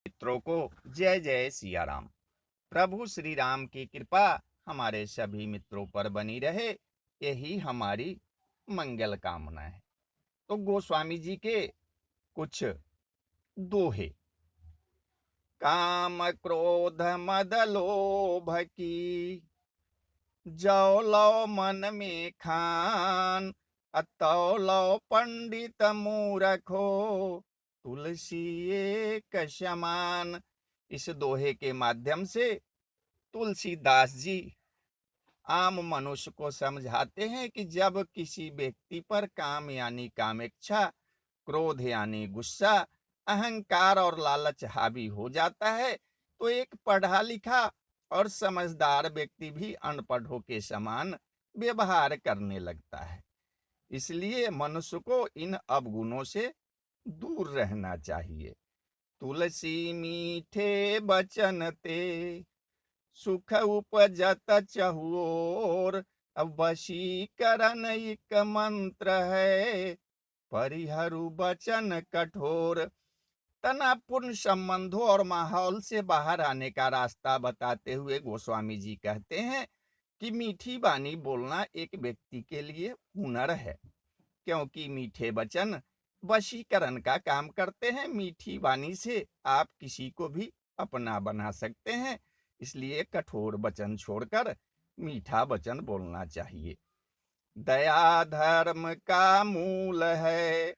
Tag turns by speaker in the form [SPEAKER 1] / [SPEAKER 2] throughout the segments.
[SPEAKER 1] मित्रों को जय जय सिया राम। प्रभु श्री राम की कृपा हमारे सभी मित्रों पर बनी रहे, यही हमारी मंगल कामना है। तो गोस्वामी जी के कुछ दोहे। काम क्रोध मद लोभ की जौ लो मन में खान, अतौ लो पंडित मूरखो तुलसी एक समान। इस दोहे के माध्यम से तुलसीदास जी आम मनुष्य को समझाते हैं कि जब किसी व्यक्ति पर काम यानी कामेच्छा, क्रोध यानी गुस्सा, अहंकार और लालच हावी हो जाता है, तो एक पढ़ा लिखा और समझदार व्यक्ति भी अनपढ़ों के समान व्यवहार करने लगता है। इसलिए मनुष्य को इन अवगुणों से दूर रहना चाहिए। तुलसी मीठे बचन ते सुख उपजत चहुओर, वशीकरण एक मंत्र है परिहरु बचन कठोर। तनावपूर्ण संबंधों और माहौल से बाहर आने का रास्ता बताते हुए गोस्वामी जी कहते हैं कि मीठी वाणी बोलना एक व्यक्ति के लिए हुनर है, क्योंकि मीठे वचन वशीकरण का काम करते हैं। मीठी वाणी से आप किसी को भी अपना बना सकते हैं, इसलिए कठोर वचन छोड़कर मीठा वचन बोलना चाहिए। दया धर्म का मूल है,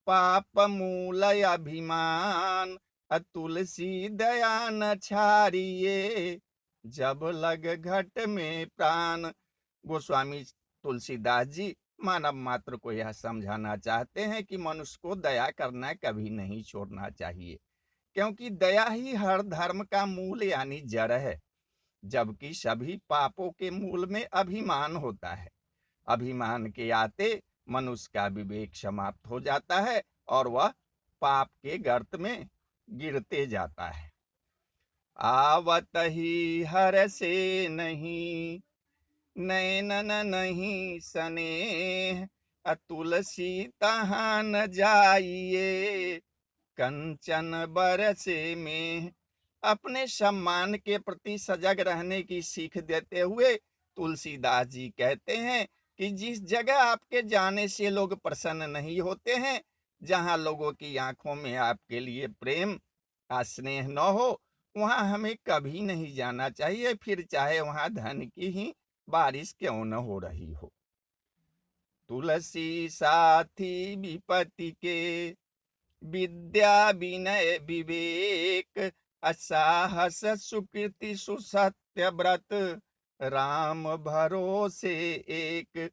[SPEAKER 1] पाप मूल अभिमान, तुलसी दया न छाड़िए जब लग घट में प्राण। गोस्वामी तुलसीदास जी मानव मात्र को यह समझाना चाहते हैं कि मनुष्य को दया करना कभी नहीं छोड़ना चाहिए, क्योंकि दया ही हर धर्म का मूल यानी जड़ है। जबकि सभी पापों के मूल में अभिमान होता है। अभिमान के आते मनुष्य का विवेक समाप्त हो जाता है और वह पाप के गर्त में गिरते जाता है। आवत ही हर से नहीं, नैनन नहीं स्नेह, तुलसी तहाँ न जाइए कंचन बरसे में। अपने सम्मान के प्रति सजग रहने की सीख देते हुए तुलसीदास जी कहते हैं कि जिस जगह आपके जाने से लोग प्रसन्न नहीं होते हैं, जहां लोगों की आंखों में आपके लिए प्रेम का स्नेह न हो, वहां हमें कभी नहीं जाना चाहिए, फिर चाहे वहां धन की ही बारिश क्यों न हो रही हो। तुलसी साथी विपत्ति के, विद्या विनय विवेक, असाहस सुकृति सुसत्य व्रत, राम भरोसे एक।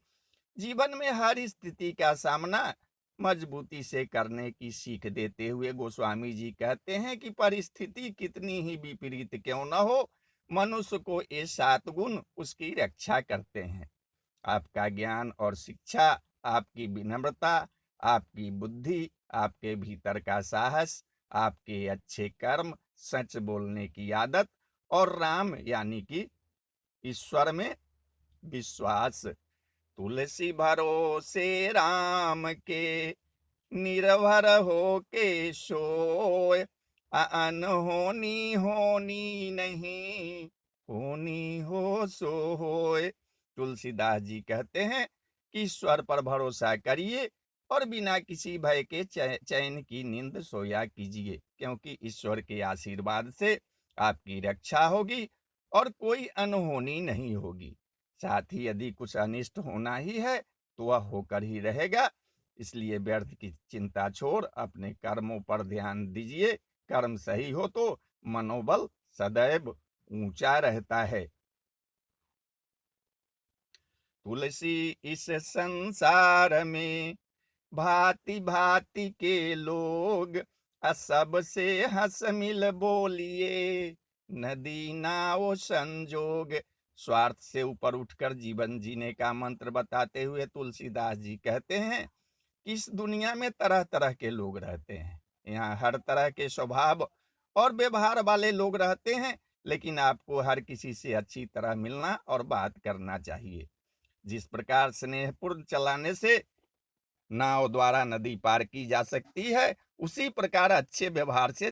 [SPEAKER 1] जीवन में हर स्थिति का सामना मजबूती से करने की सीख देते हुए गोस्वामी जी कहते हैं कि परिस्थिति कितनी ही विपरीत क्यों न हो, मनुष्य को ये 7 गुण उसकी रक्षा करते हैं। आपका ज्ञान और शिक्षा, आपकी विनम्रता, आपकी बुद्धि, आपके भीतर का साहस, आपके अच्छे कर्म, सच बोलने की आदत और राम यानी कि ईश्वर में विश्वास। तुलसी भरोसे राम के, निर्भर हो के सोय, अनहोनी होनी नहीं, होनी हो सो होय। तुलसीदास जी कहते हैं कि ईश्वर पर भरोसा करिए और बिना किसी भय के चैन की नींद सोया कीजिए, क्योंकि ईश्वर के आशीर्वाद से आपकी रक्षा होगी और कोई अनहोनी नहीं होगी। साथ ही यदि कुछ अनिष्ट होना ही है तो वह होकर ही रहेगा। इसलिए व्यर्थ की चिंता छोड़ अपने कर्मों पर ध्यान दीजिए। कर्म सही हो तो मनोबल सदैव ऊंचा रहता है। तुलसी इस संसार में भांति भांति के लोग, सबसे हंस मिल बोलिए नदी नाव संजोग। स्वार्थ से ऊपर उठकर जीवन जीने का मंत्र बताते हुए तुलसीदास जी कहते हैं कि इस दुनिया में तरह तरह के लोग रहते हैं। यहाँ हर तरह के स्वभाव और व्यवहार वाले लोग रहते हैं, लेकिन आपको हर किसी से अच्छी तरह मिलना और बात करना चाहिए। जिस प्रकार स्नेहपूर्ण चलाने से नाव द्वारा नदी पार की जा सकती है, उसी प्रकार अच्छे व्यवहार से